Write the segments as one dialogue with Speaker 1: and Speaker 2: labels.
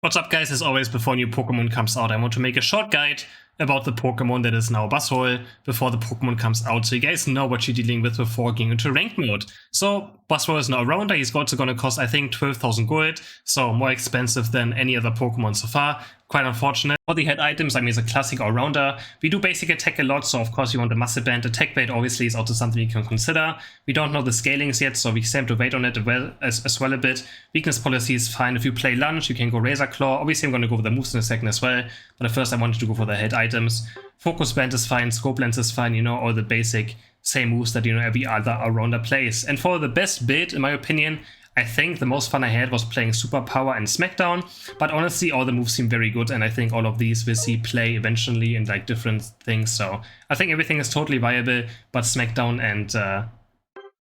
Speaker 1: What's up guys, as always, before new Pokemon comes out, I want to make a short guide about the Pokemon that is now Buzzwole before the Pokemon comes out, so you guys know what you're dealing with before getting into ranked mode. So Buzzwole is now a rounder, he's also gonna cost I think 12,000 gold, so more expensive than any other Pokemon so far. Quite unfortunate. For the head items, I mean, it's a classic all-rounder. We do basic attack a lot, so of course you want a muscle band. Attack weight obviously is also something you can consider. We don't know the scalings yet, so we still have to wait on it as well a bit. Weakness policy is fine. If you play Lunge, you can go Razor Claw. Obviously I'm going to go for the moves in a second as well, but at first I wanted to go for the head items. Focus band is fine, scope lens is fine, you know, all the basic same moves that, you know, every other all-rounder plays. And for the best build, in my opinion, I think the most fun I had was playing Superpower and Smackdown, but honestly all the moves seem very good, and I think all of these we'll see play eventually in like different things, so I think everything is totally viable, but Smackdown and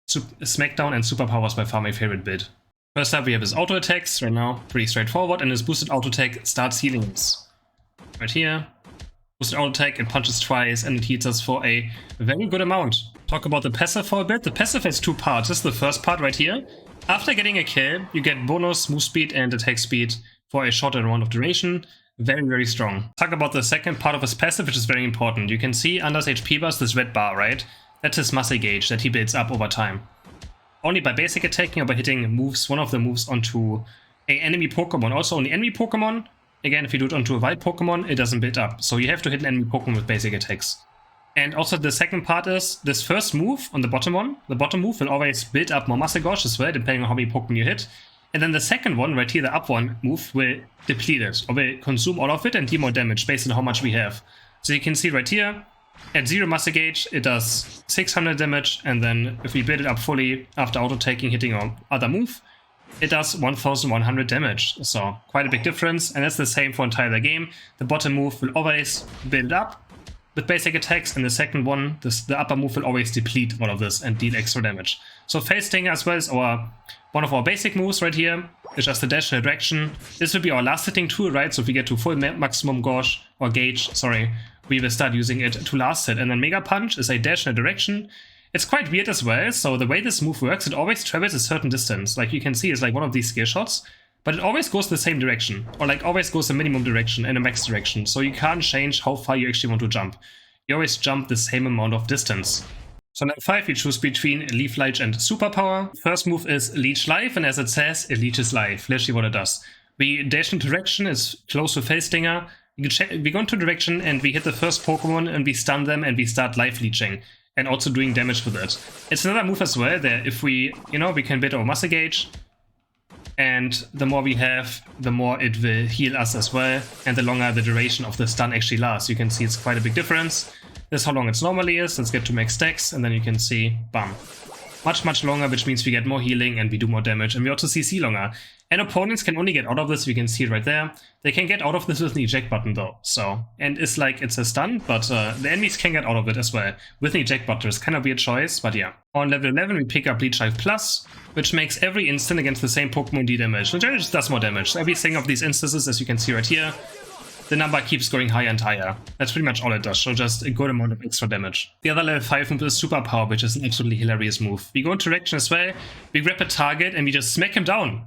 Speaker 1: Superpower is by far my favorite build. First up we have his auto attacks, right now pretty straightforward, and his boosted auto attack starts healing us. Right here, boosted auto attack, it punches twice and it heals us for a very good amount. Talk about the passive for a bit. The passive has two parts. This is the first part right here. After getting a kill, you get bonus move speed and attack speed for a shorter amount of duration. Very, very strong. Talk about the second part of his passive, which is very important. You can see under his HP bar is this red bar, right? That's his muscle gauge that he builds up over time. Only by basic attacking or by hitting moves, one of the moves onto an enemy Pokemon. Also on the enemy Pokemon, again, if you do it onto a wild Pokemon, it doesn't build up. So you have to hit an enemy Pokemon with basic attacks. And also the second part is this first move on the bottom one. The bottom move will always build up more muscle gauge as well, depending on how many Pokemon you hit. And then the second one, right here, the up one move, will deplete it, or will consume all of it and deal more damage based on how much we have. So you can see right here, at 0 muscle gauge, it does 600 damage, and then if we build it up fully after auto-taking, hitting our other move, it does 1100 damage. So quite a big difference, and that's the same for entire game. The bottom move will always build up with basic attacks, and the second one, the upper move will always deplete all of this and deal extra damage. So Face Stinger as well is one of our basic moves right here. It's just a dash in a direction. This will be our last hitting tool, right? So if we get to full maximum gauge, we will start using it to last hit. And then Mega Punch is a dash in a direction. It's quite weird as well. So the way this move works, it always travels a certain distance. Like you can see, it's like one of these skill shots. But it always goes the same direction, or like always goes the minimum direction and a max direction, so you can't change how far you actually want to jump. You always jump the same amount of distance. So now 5, we choose between Leaf Life and Superpower. First move is Leech Life, and as it says, it leeches life, literally what it does. We dash into direction, is close to Face Stinger. We go into direction and we hit the first Pokemon and we stun them and we start life leeching and also doing damage with it. It's another move as well that if we, you know, we can build our muscle gauge, and the more we have, the more it will heal us as well, and the longer the duration of the stun actually lasts. You can see it's quite a big difference. This is how long it normally is. Let's get to max stacks, and then you can see, bam. Much longer, which means we get more healing and we do more damage, and we also CC longer. And opponents can only get out of this, you can see it right there. They can get out of this with an eject button though, so. And it's like, it's a stun, but the enemies can get out of it as well with an eject button. It's kind of a weird choice, but yeah. On level 11 we pick up Leech Life Plus, which makes every instant against the same Pokemon D damage, which just does more damage. So every single of these instances, as you can see right here, the number keeps going higher and higher. That's pretty much all it does, so just a good amount of extra damage. The other level 5 move is Superpower, which is an absolutely hilarious move. We go in direction as well, we grab a target and we just smack him down.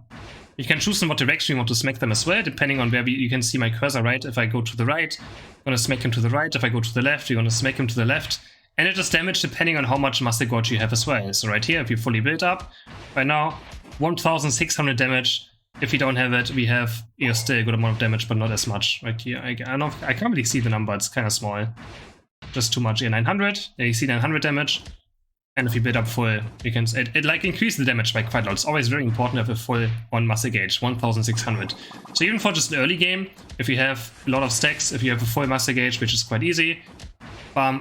Speaker 1: You can choose in what direction you want to smack them as well, depending on where you can see my cursor, right? If I go to the right, I'm gonna smack him to the right. If I go to the left, you're gonna smack him to the left. And it does damage depending on how much muscle gauge you have as well. So right here, if you fully build up, right now, 1600 damage. If you don't have it, we have, you know, still a good amount of damage, but not as much. Right here, I can't really see the number, it's kind of small. Just too much. Yeah, 900, there you see 900 damage. And if you build up full, you can, it like increases the damage by quite a lot. It's always very important to have a full on muscle gauge, 1600. So even for just an early game, if you have a lot of stacks, if you have a full muscle gauge, which is quite easy,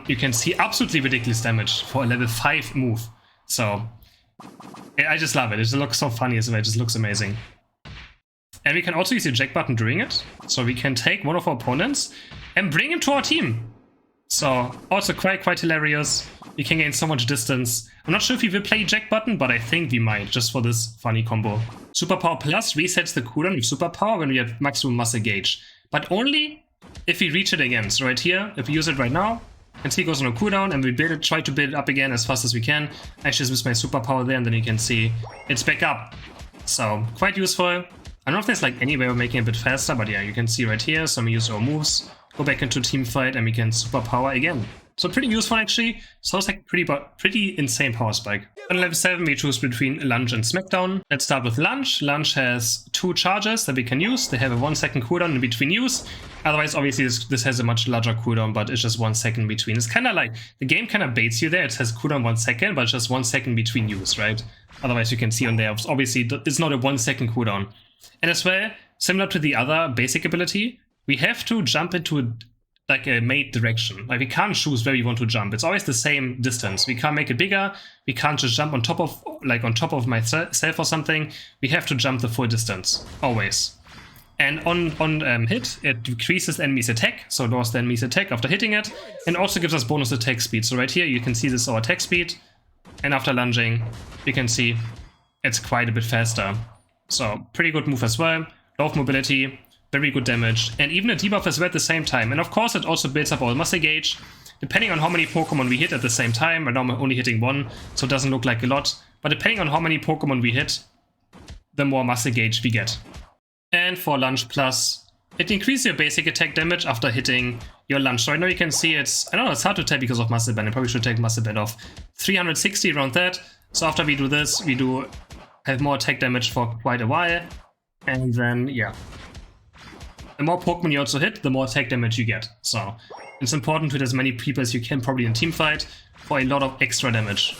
Speaker 1: you can see absolutely ridiculous damage for a level 5 move. So I just love it. It looks so funny as well. It just looks amazing. And we can also use the eject button during it. So we can take one of our opponents and bring him to our team. So also quite hilarious. You can gain so much distance. I'm not sure if we will play eject button, but I think we might, just for this funny combo. Superpower Plus resets the cooldown with Superpower when we have maximum muscle gauge. But only if we reach it again. So right here, if we use it right now, you can see it goes on a cooldown, and we try to build it up again as fast as we can. I just use my Superpower there, and then you can see it's back up. So quite useful. I don't know if there's like any way of making it a bit faster, but yeah, you can see right here, so we use our moves, go back into team fight, and we can superpower again. So pretty useful actually. Sounds like pretty insane power spike. On level 7 we choose between Lunge and Smackdown. Let's start with Lunge. Lunge has 2 charges that we can use. They have a 1 second cooldown in between use. Otherwise obviously this has a much larger cooldown, but it's just 1 second between. It's kind of like, the game kind of baits you there. It says cooldown 1 second, but it's just 1 second between use, right? Otherwise you can see on there, obviously it's not a 1 second cooldown. And as well, similar to the other basic ability, we have to jump into like a made direction. Like we can't choose where we want to jump. It's always the same distance. We can't make it bigger. We can't just jump on top of myself or something. We have to jump the full distance, always. And on hit, it decreases enemy's attack, so lowers the enemy's attack after hitting it, and also gives us bonus attack speed. So right here you can see this is our attack speed, and after lunging, you can see it's quite a bit faster. So pretty good move as well. Low of mobility, very good damage, and even a debuff as well at the same time. And of course it also builds up our muscle gauge, depending on how many Pokemon we hit at the same time. Right now I'm only hitting 1, so it doesn't look like a lot, but depending on how many Pokemon we hit, the more muscle gauge we get. And for Lunge Plus, it increases your basic attack damage after hitting your lunge. So right now you can see it's, I don't know, it's hard to tell because of Muscle Band. I probably should take Muscle Band off. 360 around that. So after we do this, we do have more attack damage for quite a while. And then, yeah. The more Pokemon you also hit, the more attack damage you get. So it's important to hit as many people as you can, probably in teamfight, for a lot of extra damage.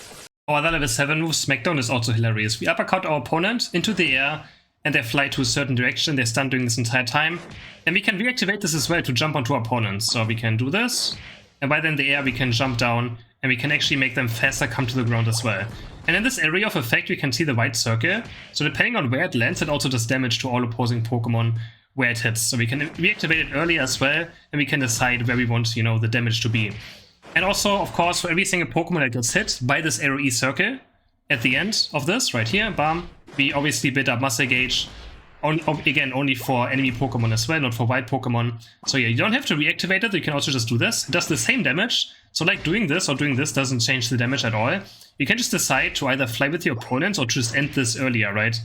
Speaker 1: Our other level 7 move, Smackdown, is also hilarious. We uppercut our opponent into the air, and they fly to a certain direction. They're stunned during this entire time. And we can reactivate this as well to jump onto our opponents. So we can do this, and while they're in the air, we can jump down, and we can actually make them faster come to the ground as well. And in this area of effect, we can see the white circle. So depending on where it lands, it also does damage to all opposing Pokemon where it hits. So we can reactivate it early as well, and we can decide where we want, you know, the damage to be. And also, of course, for every single Pokemon that gets hit by this arrow E circle, at the end of this, right here, bam, we obviously build up muscle gauge. Again, only for enemy Pokemon as well, not for white Pokemon. So yeah, you don't have to reactivate it, you can also just do this. It does the same damage, so like doing this or doing this doesn't change the damage at all. You can just decide to either fly with your opponents or just end this earlier, right?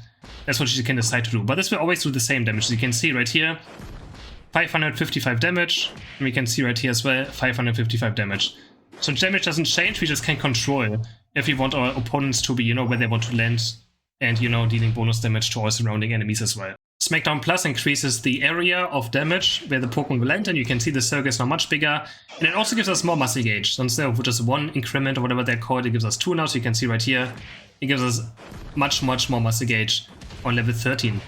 Speaker 1: That's what you can decide to do, but this will always do the same damage. So you can see right here, 555 damage, and we can see right here as well, 555 damage. So damage doesn't change, we just can control if we want our opponents to be, you know, where they want to land, and, you know, dealing bonus damage to all surrounding enemies as well. Smackdown Plus increases the area of damage where the Pokemon will land, and you can see the circle is now much bigger, and it also gives us more muscle gauge. So instead of just 1 increment or whatever they're called, it gives us 2 now, so you can see right here, it gives us much more muscle gauge on level 13.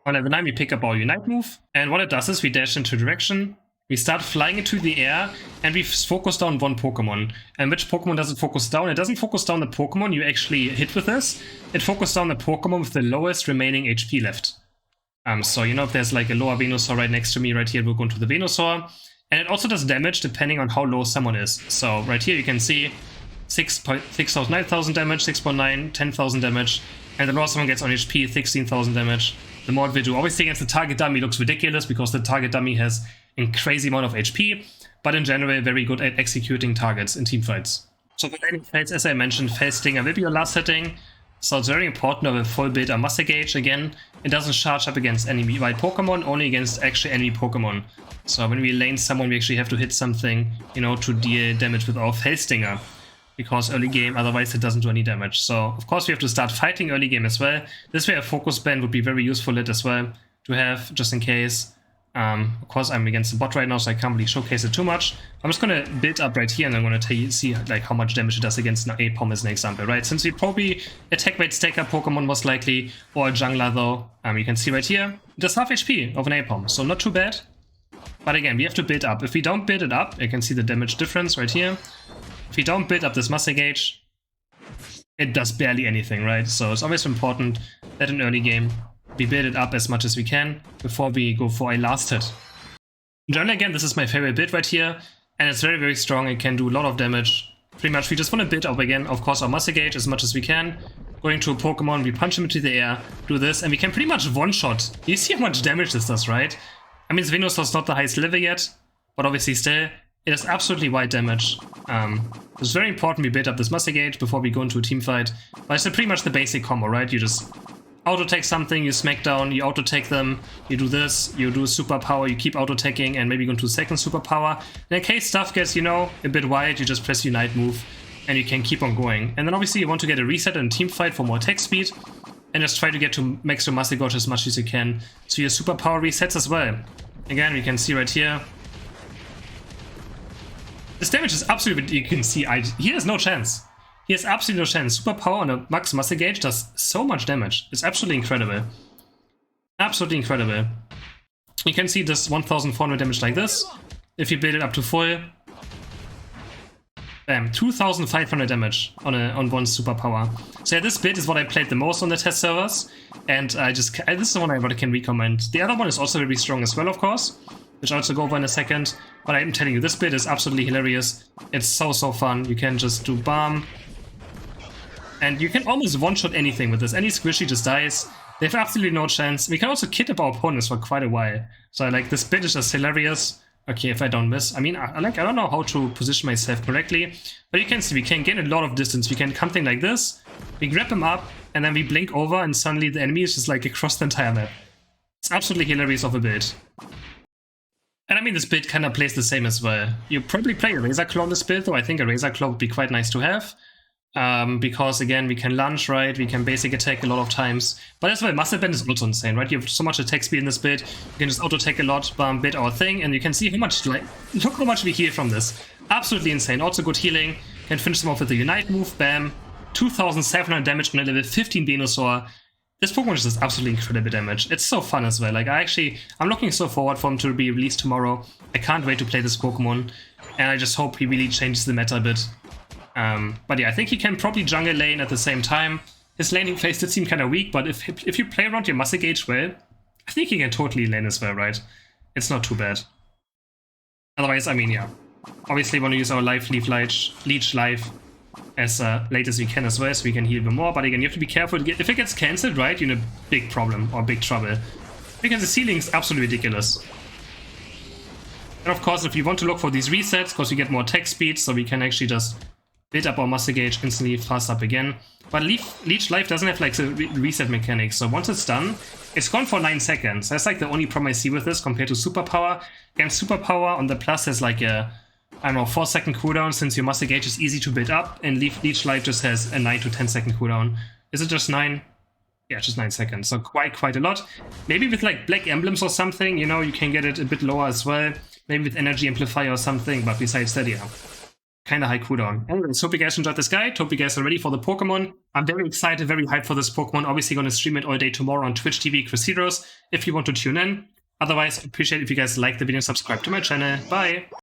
Speaker 1: On level 9 we pick up our Unite move, and what it does is we dash into direction, we start flying into the air, and we focus down 1 Pokemon. And which Pokemon does it focus down? It doesn't focus down the Pokemon you actually hit with this, it focuses down the Pokemon with the lowest remaining HP left. So, you know, if there's like a lower Venusaur right next to me, right here, we'll go into the Venusaur. And it also does damage depending on how low someone is. So right here you can see 6,000, 9,000 damage, 6.9, 10,000 damage. And the lower someone gets on HP, 16,000 damage. The more it will do. Obviously against the target dummy looks ridiculous because the target dummy has a crazy amount of HP. But in general, very good at executing targets in teamfights. So for any fights, as I mentioned, Phase Stinger will be your last hitting. So it's very important to have a full build on muscle gauge. Again, it doesn't charge up against enemy white Pokemon, only against actually enemy Pokemon. So when we lane someone, we actually have to hit something, you know, to deal damage with our Phase Stinger. Because early game, otherwise it doesn't do any damage. So of course we have to start fighting early game as well. This way a focus band would be very useful as well to have, just in case. Of course I'm against the bot right now, so I can't really showcase it too much. I'm just gonna build up right here, and I'm gonna see like how much damage it does against an Apom as an example, right? Since we probably attack rate stacker Pokemon most likely, or a jungler though, you can see right here, it does half HP of an Apom, so not too bad. But again, we have to build up. If we don't build it up, you can see the damage difference right here. If we don't build up this muscle gauge, it does barely anything, right? So it's always important that in early game, we build it up as much as we can before we go for a last hit. Generally, again, this is my favorite build right here, and it's very, very strong. It can do a lot of damage. Pretty much, we just want to build up again, of course, our muscle gauge as much as we can. Going to a Pokemon, we punch him into the air, do this, and we can pretty much one-shot. You see how much damage this does, right? I mean, Venusaur's not the highest level yet, but obviously still, it is absolutely wide damage. It's very important we build up this muscle gauge before we go into a team fight. But it's pretty much the basic combo, right? You just auto-take something, you smack down, you auto-take them, you do this, you do superpower, you keep auto-taking, and maybe go into second superpower. And in case stuff gets, you know, a bit wide, you just press Unite move, and you can keep on going. And then obviously you want to get a reset and a team fight for more attack speed, and just try to get to max your muscle gauge as much as you can, so your superpower resets as well. Again, we can see right here. This damage is absolutely, you can see, he has no chance. He has absolutely no chance. Superpower on a max muscle gauge does so much damage. It's absolutely incredible. Absolutely incredible. You can see this 1400 damage like this. If you build it up to full, bam, 2500 damage on one superpower. So yeah, this build is what I played the most on the test servers, and this is the one I can recommend. The other one is also very strong as well, of course, which I'll also go over in a second. But I'm telling you, this build is absolutely hilarious. It's so fun. You can just do BAM. And you can almost one-shot anything with this. Any squishy just dies. They have absolutely no chance. We can also kidnap our opponents for quite a while. So like, this build is just hilarious. Okay, if I don't miss. I mean, I don't know how to position myself correctly. But you can see we can gain a lot of distance. We can come thing like this. We grab him up, and then we blink over, and suddenly the enemy is just like across the entire map. It's absolutely hilarious of a build. And I mean, this build kind of plays the same as well. You probably play a Razor Claw in this build, though I think a Razor Claw would be quite nice to have. Because again, we can lunge, right? We can basic attack a lot of times. But as well, Muscle Band is also insane, right? You have so much attack speed in this build. You can just auto-take a lot, bam, bit our thing, and you can see how much, like, look how much we heal from this. Absolutely insane. Also good healing. Can finish them off with the Unite move, bam. 2700 damage on a level 15 Venusaur. This Pokemon is just absolutely incredible damage. It's so fun as well. Like, I'm looking so forward for him to be released tomorrow. I can't wait to play this Pokemon. And I just hope he really changes the meta a bit. But yeah, I think he can probably jungle lane at the same time. His laning phase did seem kind of weak, but if you play around your muscle gauge well, I think he can totally lane as well, right? It's not too bad. Otherwise, I mean, yeah. Obviously, we want to use our Leech Life as late as we can as well, so we can heal even more. But again, you have to be careful. If it gets cancelled, right, you're in a big problem or big trouble. Because the ceiling is absolutely ridiculous. And of course, if you want to look for these resets, because we get more attack speed, so we can actually just build up our muscle gauge instantly, fast up again. But Leech Life doesn't have like the reset mechanic, so once it's done, it's gone for 9 seconds. That's like the only problem I see with this compared to Superpower. Again, Superpower on the plus has like a, I don't know, 4-second cooldown since your muscle gauge is easy to build up, and Leech Life just has a 9 to 10 second cooldown. Is it just 9? Yeah, just 9 seconds, so quite a lot. Maybe with like black emblems or something, you know, you can get it a bit lower as well. Maybe with energy amplifier or something, but besides that, yeah. Kind of high cooldown. Anyways, hope you guys enjoyed this guide. Hope you guys are ready for the Pokemon. I'm very excited, very hyped for this Pokemon. Obviously going to stream it all day tomorrow on Twitch TV, CrisHeroes, if you want to tune in. Otherwise, appreciate if you guys like the video and subscribe to my channel. Bye!